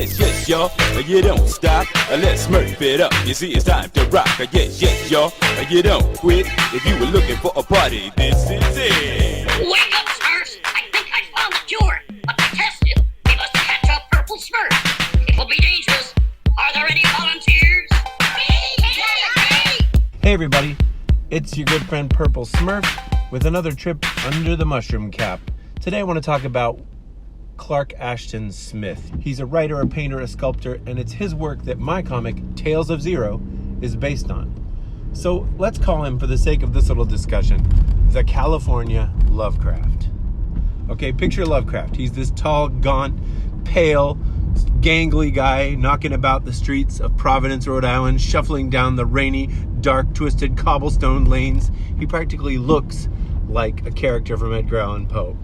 yes, y'all. You don't stop. Let's smurf it up. You see, it's time to rock. Yes, y'all. You don't quit. If you were looking for a party, this is it. Wake up, Smurfs! I think I found the cure. But to test it, we must catch a purple Smurf. It will be dangerous. Are there any volunteers? Hey everybody, it's your good friend Purple Smurf with another trip under the mushroom cap. Today I want to talk about Clark Ashton Smith. He's a writer, a painter, a sculptor, and it's his work that my comic, Tales of Zero, is based on. So let's call him, for the sake of this little discussion, the California Lovecraft. Okay, picture Lovecraft. He's this tall, gaunt, pale, gangly guy knocking about the streets of Providence, Rhode Island, shuffling down the rainy, dark, twisted cobblestone lanes. He practically looks like a character from Edgar Allan Poe.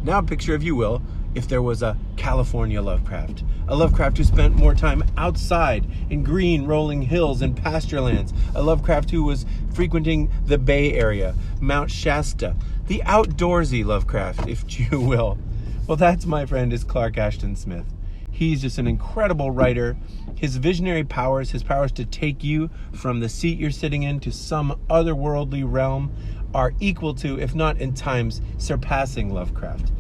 Now picture, if you will, if there was a California Lovecraft. A Lovecraft who spent more time outside in green rolling hills and pasture lands. A Lovecraft who was frequenting the Bay Area, Mount Shasta. The outdoorsy Lovecraft, if you will. Well, that's, my friend, is Clark Ashton Smith. He's just an incredible writer. His visionary powers, his powers to take you from the seat you're sitting in to some otherworldly realm, are equal to, if not in times, surpassing Lovecraft.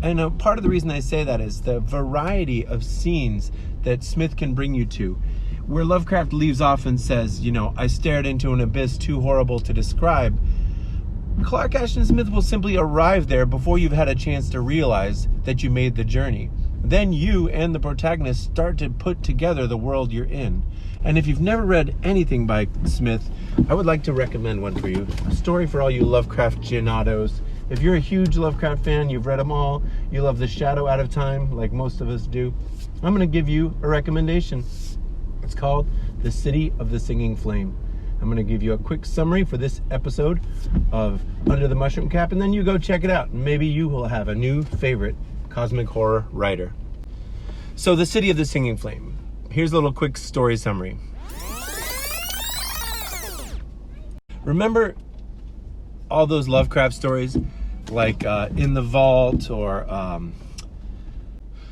And part of the reason I say that is the variety of scenes that Smith can bring you to, where Lovecraft leaves off and says, I stared into an abyss too horrible to describe. Clark Ashton Smith will simply arrive there before you've had a chance to realize that you made the journey. Then you and the protagonist start to put together the world you're in. And if you've never read anything by Smith, I would like to recommend one for you. A story for all you Lovecraftianados. If you're a huge Lovecraft fan, you've read them all, you love The Shadow Out of Time, like most of us do, I'm going to give you a recommendation. It's called The City of the Singing Flame. I'm going to give you a quick summary for this episode of Under the Mushroom Cap, and then you go check it out. Maybe you will have a new favorite cosmic horror writer. So, The City of the Singing Flame. Here's a little quick story summary. Remember all those Lovecraft stories, like In the Vault, or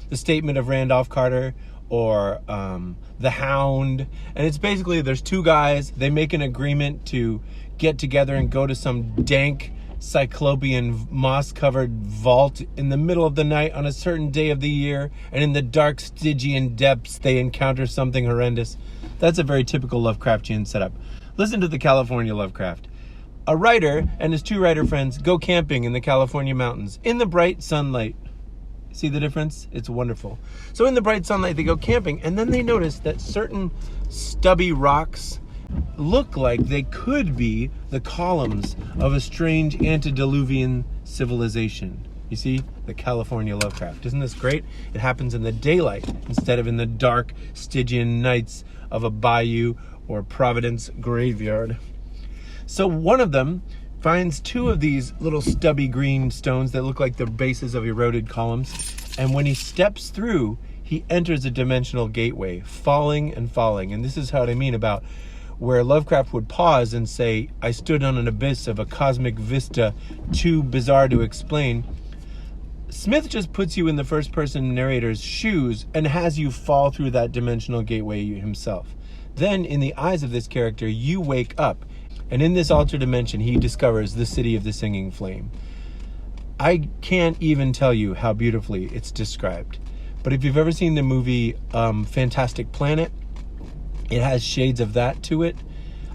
The Statement of Randolph Carter, or The Hound? And it's basically, there's two guys, they make an agreement to get together and go to some dank cyclopean moss-covered vault in the middle of the night on a certain day of the year, and in the dark Stygian depths they encounter something horrendous. That's a very typical Lovecraftian setup. Listen to the California Lovecraft. A writer and his two writer friends go camping in the California mountains in the bright sunlight. See the difference? It's wonderful. So in the bright sunlight they go camping, and then they notice that certain stubby rocks look like they could be the columns of a strange antediluvian civilization. You see, the California Lovecraft. Isn't this great? It happens in the daylight instead of in the dark Stygian nights of a bayou or Providence graveyard. So one of them finds two of these little stubby green stones that look like the bases of eroded columns, and when he steps through, he enters a dimensional gateway, falling and falling. And this is what I mean about where Lovecraft would pause and say, I stood on an abyss of a cosmic vista too bizarre to explain. Smith just puts you in the first-person narrator's shoes and has you fall through that dimensional gateway himself. Then, in the eyes of this character, you wake up, and in this altered dimension, he discovers the City of the Singing Flame. I can't even tell you how beautifully it's described. But if you've ever seen the movie Fantastic Planet, it has shades of that to it.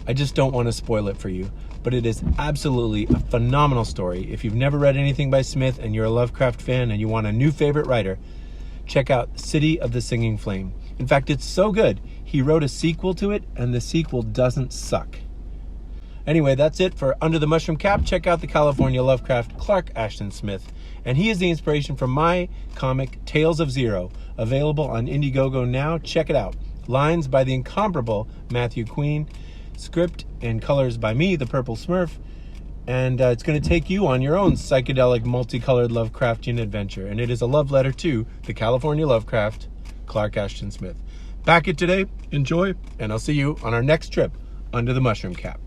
I just don't want to spoil it for you. But it is absolutely a phenomenal story. If you've never read anything by Smith and you're a Lovecraft fan and you want a new favorite writer, check out City of the Singing Flame. In fact, it's so good, he wrote a sequel to it, and the sequel doesn't suck. Anyway, that's it for Under the Mushroom Cap. Check out the California Lovecraft, Clark Ashton Smith. And he is the inspiration for my comic, Tales of Zero, available on Indiegogo now. Check it out. Lines by the incomparable Matthew Queen. Script and colors by me, the Purple Smurf. And it's going to take you on your own psychedelic, multicolored Lovecraftian adventure. And it is a love letter to the California Lovecraft, Clark Ashton Smith. Back it today. Enjoy. And I'll see you on our next trip under the Mushroom Cap.